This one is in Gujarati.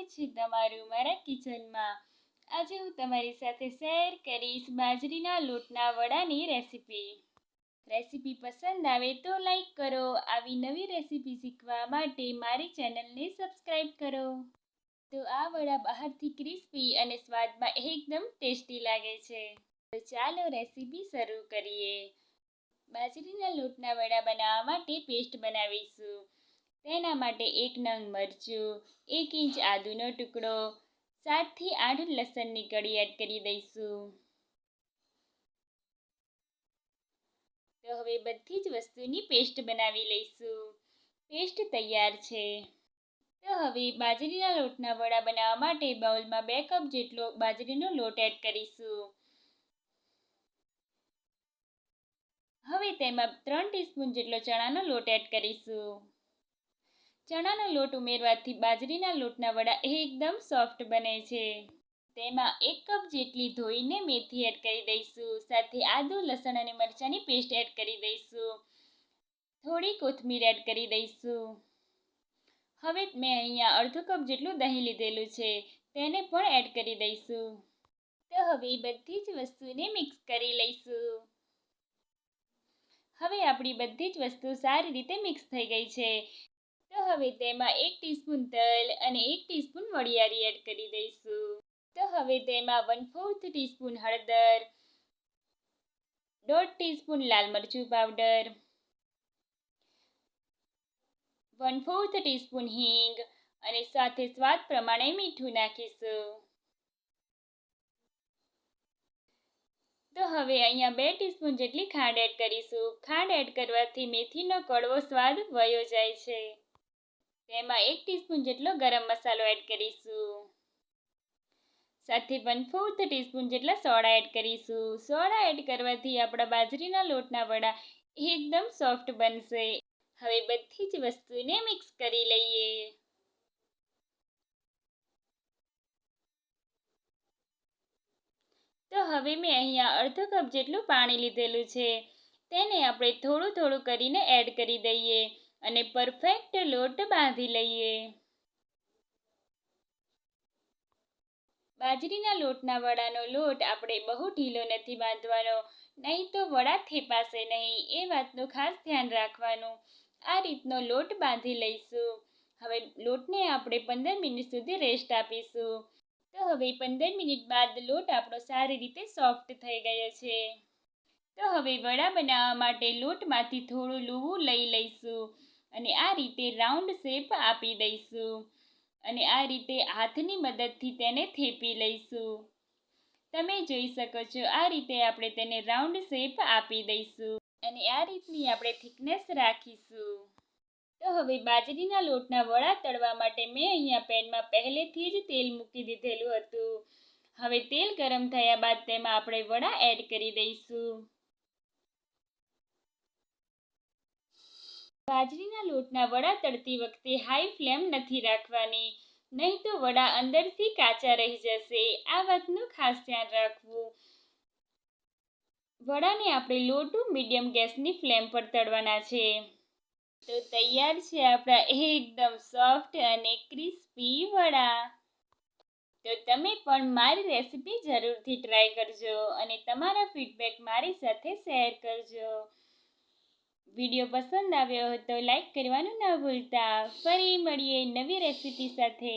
સ્વાગત છે તમારું મારા કિચનમાં। આજે હું તમારી સાથે શેર કરીશ બાજરીના લોટના વડાની રેસીપી પસંદ આવે તો લાઈક કરો। આવી નવી રેસીપી શીખવા માટે મારી ચેનલને સબસ્ક્રાઈબ કરો। તો આ વડા બહારથી ક્રિસ્પી અને સ્વાદમાં એકદમ ટેસ્ટી લાગે છે। તો ચાલો રેસીપી શરૂ કરીએ। બાજરીના લોટના વડા બનાવવા માટે પેસ્ટ બનાવીશું। તેના માટે 1 નંગ મરચું, 1 ઇંચ આદુનો ટુકડો, 7 થી 8 લસણની કળી એડ કરી દઈશું। તો હવે બધી જ વસ્તુની પેસ્ટ બનાવી લઈશું। પેસ્ટ તૈયાર છે। તો હવે બાજરીના લોટના વડા બનાવવા માટે બાઉલમાં 2 કપ જેટલો બાજરીનો લોટ એડ કરીશું। હવે તેમાં 3 ટીસ્પૂન જેટલો ચણાનો લોટ એડ કરીશું। ચણાનો લોટ ઉમેરવાથી બાજરીના લોટના વડા એકદમ સોફ્ટ બને છે। તેમાં 1 કપ જેટલી ધોઈને મેથી એડ કરી દઈશું। સાથે આદુ, લસણ અને મરચાંની પેસ્ટ એડ કરી દઈશું। થોડી કોથમીર એડ કરી દઈશું। હવે મેં અહીંયા અડધો કપ જેટલું દહીં લીધેલું છે, તેને પણ એડ કરી દઈશું। તો હવે બધી જ વસ્તુને મિક્સ કરી લઈશું। હવે આપણી બધી જ વસ્તુ સારી રીતે મિક્સ થઈ ગઈ છે। તો હવે તેમાં 1 ટીસ્પૂન તલ અને 1 ટીસ્પૂન વરિયાળી એડ કરી દઈશું। તો હવે તેમાં 1/4 ટીસ્પૂન હળદર, 1/2 ટીસ્પૂન લાલ મરચું પાવડર, 1/4 ટીસ્પૂન હિંગ અને સાથે સ્વાદ પ્રમાણે મીઠું નાખીશું। તો હવે અહીંયા 2 ટીસ્પૂન જેટલી ખાંડ એડ કરીશું। ખાંડ એડ કરવાથી મેથીનો કડવો સ્વાદ વયો જાય છે। તેમાં 1 ટીસ્પૂન જેટલો ગરમ મસાલો એડ કરીશું। સાથે 1/4 ટીસ્પૂન જેટલા સોડા એડ કરીશું। સોડા એડ કરવાથી આપણા બાજરીના લોટના વડા એકદમ સોફ્ટ બનશે। હવે બધી જ વસ્તુને મિક્સ કરી લઈએ। તો હવે મેં અહીંયા અડધો કપ જેટલું પાણી લીધેલું છે, તેને આપણે થોડું થોડું કરીને એડ કરી દઈએ અને પરફેક્ટ લોટ બાંધી લઈએ। બાજરીના લોટના વડાનો લોટ આપણે બહુ ઢીલો નથી બાંધવાનો, નહીં તો વડા થેપાશે નહીં, એ વાતનું ખાસ ધ્યાન રાખવાનું। આ રીતનો લોટ બાંધી લઈશું। હવે લોટને આપણે 15 મિનિટ સુધી રેસ્ટ આપીશું। તો હવે 15 મિનિટ બાદ લોટ આપણો સારી રીતે સોફ્ટ થઈ ગયો છે। તો હવે વડા બનાવવા માટે લોટમાંથી થોડું લૂવું લઈ લઈશું અને આ રીતે રાઉન્ડ શેપ આપી દઈશું અને આ રીતે હાથની મદદથી તેને થેપી લઈશું। તમે જોઈ શકો છો, આ રીતે આપણે તેને રાઉન્ડ શેપ આપી દઈશું અને આ રીતની આપણે થિકનેસ રાખીશું। તો હવે બાજરીના લોટના વડા તળવા માટે મેં અહીંયા પેનમાં પહેલેથી જ તેલ મૂકી દીધેલું હતું। હવે તેલ ગરમ થયા બાદ તેમાં આપણે વડા એડ કરી દઈશું। બાજરીના લોટના વડા તળતી વખતે હાઈ ફ્લેમ નથી રાખવાની, નહીં તો વડા અંદરથી કાચા રહી જશે। આ વાતનું ખાસ ધ્યાન રાખવું। વડાને આપણે લો ટુ મીડિયમ ગેસની ફ્લેમ પર તળવાના છે। તો તૈયાર છે આપણા એકદમ સોફ્ટ અને ક્રિસ્પી વડા। તો તમે પણ મારી રેસીપી જરૂરથી ટ્રાય કરજો અને તમારા ફીડબેક મારી સાથે શેર કરજો। વિડીયો પસંદ આવ્યો હોય તો લાઈક કરવાનું ન ભૂલતા। ફરી મળીએ નવી રેસીપી સાથે।